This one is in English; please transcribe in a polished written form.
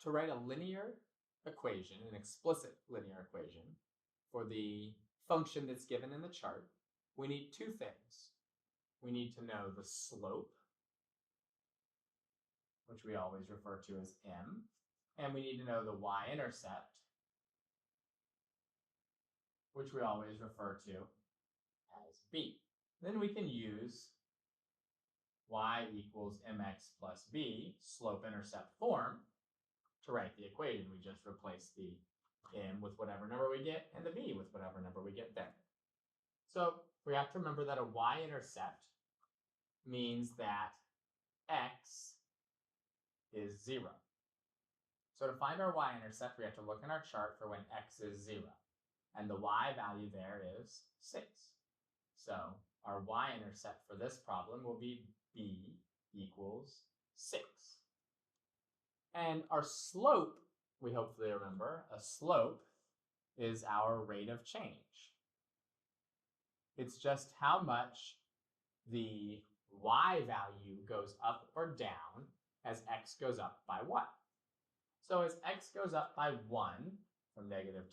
to write a linear equation, an explicit linear equation, for the function that's given in the chart, we need two things. We need to know the slope, which we always refer to as m, and we need to know the y-intercept, which we always refer to as b. Then we can use y equals mx plus b, slope-intercept form, to write the equation. We just replace the m with whatever number we get and the b with whatever number we get there. So we have to remember that a y-intercept means that x is 0. So to find our y-intercept, we have to look in our chart for when x is 0. And the y value there is 6. So our y-intercept for this problem will be b equals 6. And our slope, we hopefully remember, a slope is our rate of change. It's just how much the y value goes up or down as x goes up by 1. So as x goes up by 1, from negative